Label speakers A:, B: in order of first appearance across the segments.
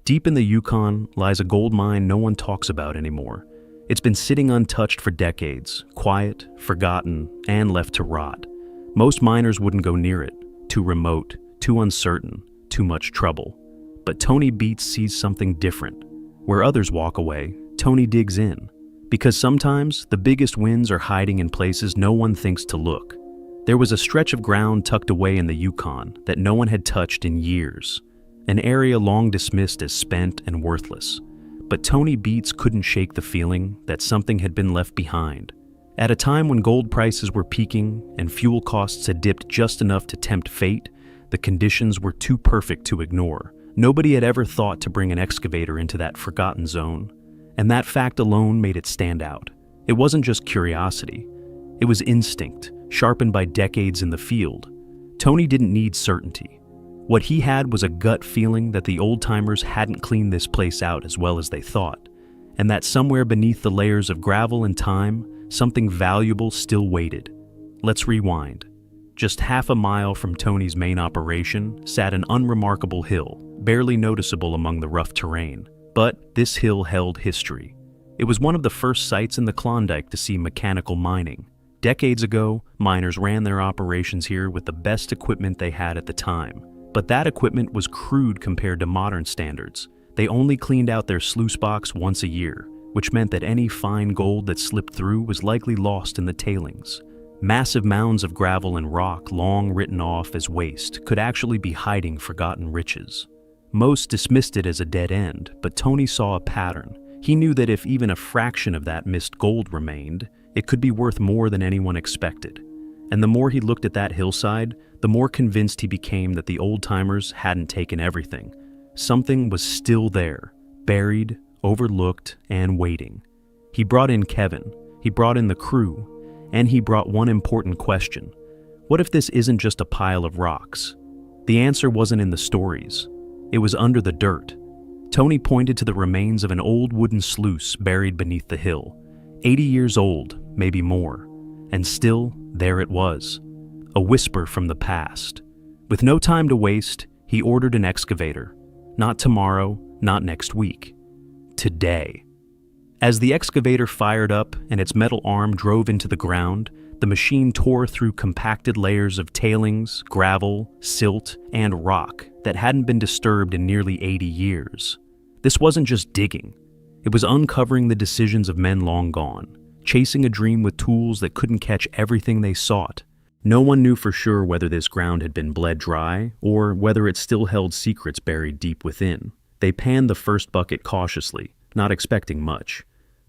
A: Deep in the Yukon lies a gold mine no one talks about anymore. It's been sitting untouched for decades, quiet, forgotten, and left to rot. Most miners wouldn't go near it. Too remote, too uncertain, too much trouble. But Tony BEETS sees something different. Where others walk away, Tony digs in. Because sometimes the biggest wins are hiding in places no one thinks to look. There was a stretch of ground tucked away in the Yukon that no one had touched in years. An area long dismissed as spent and worthless. But Tony BEETS couldn't shake the feeling that something had been left behind. At a time when gold prices were peaking and fuel costs had dipped just enough to tempt fate, the conditions were too perfect to ignore. Nobody had ever thought to bring an excavator into that forgotten zone, and that fact alone made it stand out. It wasn't just curiosity. It was instinct, sharpened by decades in the field. Tony didn't need certainty. What he had was a gut feeling that the old-timers hadn't cleaned this place out as well as they thought, and that somewhere beneath the layers of gravel and time, something valuable still waited. Let's rewind. Just half a mile from Tony's main operation sat an unremarkable hill, barely noticeable among the rough terrain. But this hill held history. It was one of the first sites in the Klondike to see mechanical mining. Decades ago, miners ran their operations here with the best equipment they had at the time. But that equipment was crude compared to modern standards. They only cleaned out their sluice box once a year, which meant that any fine gold that slipped through was likely lost in the tailings. Massive mounds of gravel and rock, long written off as waste, could actually be hiding forgotten riches. Most dismissed it as a dead end, but Tony saw a pattern. He knew that if even a fraction of that missed gold remained, it could be worth more than anyone expected. And the more he looked at that hillside, the more convinced he became that the old-timers hadn't taken everything. Something was still there, buried, overlooked, and waiting. He brought in Kevin, he brought in the crew, and he brought one important question. What if this isn't just a pile of rocks? The answer wasn't in the stories. It was under the dirt. Tony pointed to the remains of an old wooden sluice buried beneath the hill. 80 years old, maybe more. And still, there it was. A whisper from the past. With no time to waste, he ordered an excavator. Not tomorrow, not next week. Today. As the excavator fired up and its metal arm drove into the ground, the machine tore through compacted layers of tailings, gravel, silt, and rock that hadn't been disturbed in nearly 80 years. This wasn't just digging. It was uncovering the decisions of men long gone, chasing a dream with tools that couldn't catch everything they sought. No one knew for sure whether this ground had been bled dry or whether it still held secrets buried deep within. They panned the first bucket cautiously, not expecting much.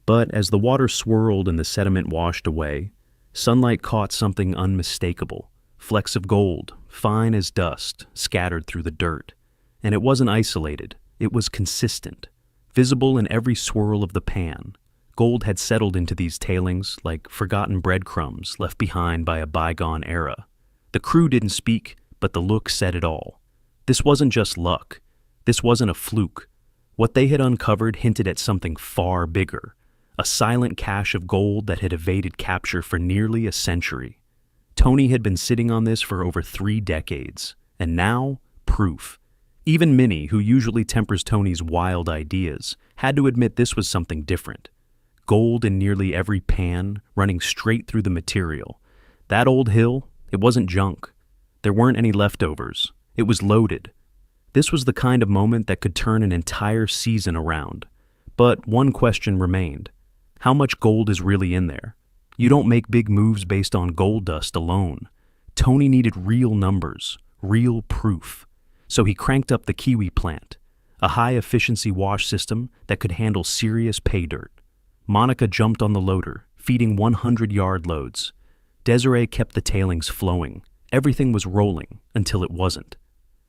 A: But as the water swirled and the sediment washed away, sunlight caught something unmistakable. Flecks of gold, fine as dust, scattered through the dirt. And it wasn't isolated, it was consistent, visible in every swirl of the pan. Gold had settled into these tailings like forgotten breadcrumbs left behind by a bygone era. The crew didn't speak, but the look said it all. This wasn't just luck. This wasn't a fluke. What they had uncovered hinted at something far bigger, a silent cache of gold that had evaded capture for nearly a century. Tony had been sitting on this for over 3 decades, and now, proof. Even Minnie, who usually tempers Tony's wild ideas, had to admit this was something different. Gold in nearly every pan, running straight through the material. That old hill, it wasn't junk. There weren't any leftovers. It was loaded. This was the kind of moment that could turn an entire season around. But one question remained. How much gold is really in there? You don't make big moves based on gold dust alone. Tony needed real numbers, real proof. So he cranked up the Kiwi plant, a high-efficiency wash system that could handle serious pay dirt. Monica jumped on the loader, feeding 100-yard loads. Desiree kept the tailings flowing. Everything was rolling until it wasn't.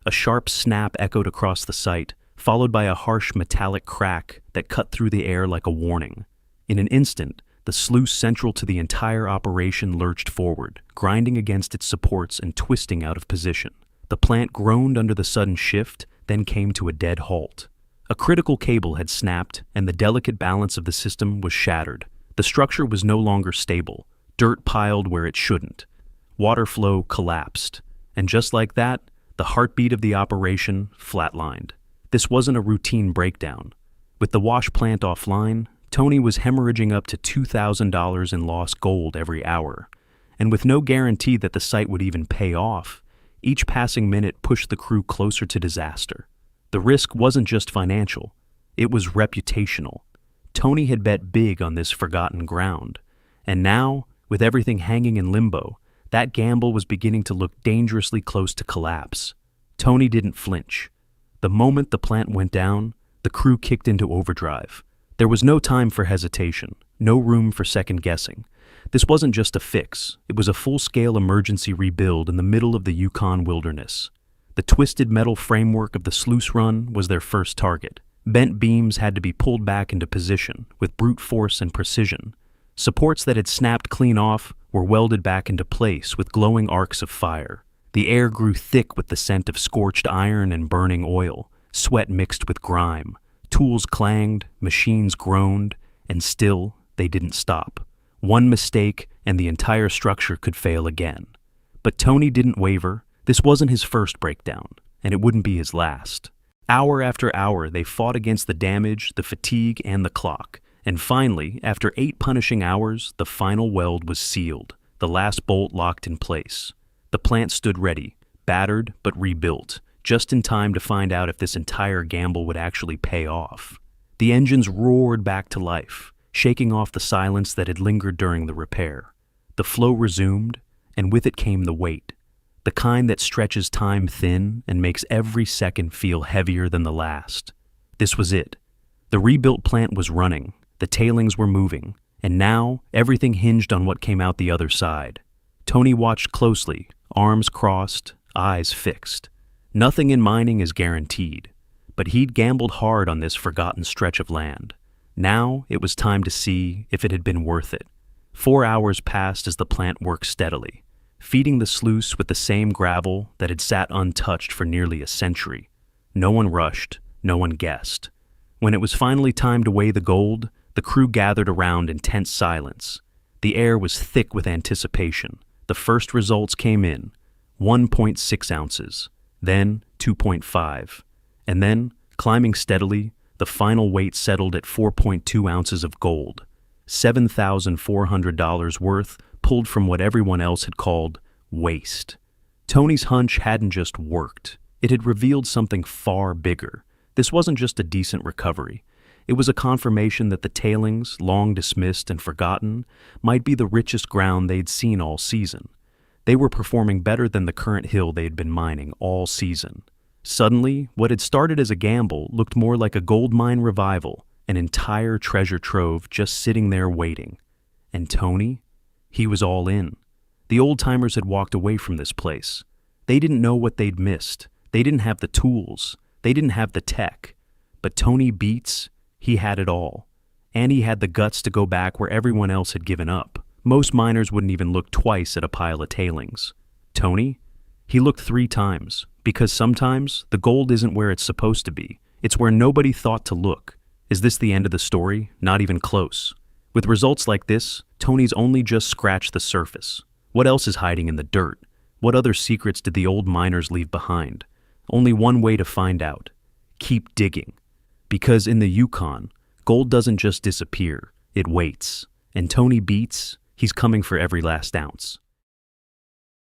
A: A sharp snap echoed across the site, followed by a harsh metallic crack that cut through the air like a warning. In an instant, the sluice central to the entire operation lurched forward, grinding against its supports and twisting out of position. The plant groaned under the sudden shift, then came to a dead halt. A critical cable had snapped, and the delicate balance of the system was shattered. The structure was no longer stable. Dirt piled where it shouldn't. Water flow collapsed. And just like that, the heartbeat of the operation flatlined. This wasn't a routine breakdown. With the wash plant offline, Tony was hemorrhaging up to $2,000 in lost gold every hour. And with no guarantee that the site would even pay off, each passing minute pushed the crew closer to disaster. The risk wasn't just financial, it was reputational. Tony had bet big on this forgotten ground. And now, with everything hanging in limbo, that gamble was beginning to look dangerously close to collapse. Tony didn't flinch. The moment the plant went down, the crew kicked into overdrive. There was no time for hesitation, no room for second guessing. This wasn't just a fix, it was a full-scale emergency rebuild in the middle of the Yukon wilderness. The twisted metal framework of the sluice run was their first target. Bent beams had to be pulled back into position with brute force and precision. Supports that had snapped clean off were welded back into place with glowing arcs of fire. The air grew thick with the scent of scorched iron and burning oil. Sweat mixed with grime. Tools clanged, machines groaned, and still they didn't stop. One mistake and the entire structure could fail again. But Tony didn't waver. This wasn't his first breakdown, and it wouldn't be his last. Hour after hour, they fought against the damage, the fatigue, and the clock. And finally, after 8 punishing hours, the final weld was sealed, the last bolt locked in place. The plant stood ready, battered but rebuilt, just in time to find out if this entire gamble would actually pay off. The engines roared back to life, shaking off the silence that had lingered during the repair. The flow resumed, and with it came the weight, the kind that stretches time thin and makes every second feel heavier than the last. This was it. The rebuilt plant was running, the tailings were moving, and now everything hinged on what came out the other side. Tony watched closely, arms crossed, eyes fixed. Nothing in mining is guaranteed, but he'd gambled hard on this forgotten stretch of land. Now it was time to see if it had been worth it. 4 hours passed as the plant worked steadily, feeding the sluice with the same gravel that had sat untouched for nearly a century. No one rushed, no one guessed. When it was finally time to weigh the gold, the crew gathered around in tense silence. The air was thick with anticipation. The first results came in, 1.6 ounces, then 2.5, and then, climbing steadily, the final weight settled at 4.2 ounces of gold, $7,400 worth pulled from what everyone else had called waste. Tony's hunch hadn't just worked, it had revealed something far bigger. This wasn't just a decent recovery. It was a confirmation that the tailings, long dismissed and forgotten, might be the richest ground they'd seen all season. They were performing better than the current hill they had been mining all season. Suddenly, what had started as a gamble looked more like a gold mine revival, an entire treasure trove just sitting there waiting. And Tony? He was all in. The old-timers had walked away from this place. They didn't know what they'd missed. They didn't have the tools. They didn't have the tech. But Tony BEETS, he had it all. And he had the guts to go back where everyone else had given up. Most miners wouldn't even look twice at a pile of tailings. Tony? He looked 3 times, because sometimes the gold isn't where it's supposed to be. It's where nobody thought to look. Is this the end of the story? Not even close. With results like this, Tony's only just scratched the surface. What else is hiding in the dirt? What other secrets did the old miners leave behind? Only one way to find out. Keep digging. Because in the Yukon, gold doesn't just disappear, it waits. And Tony BEETS, he's coming for every last ounce.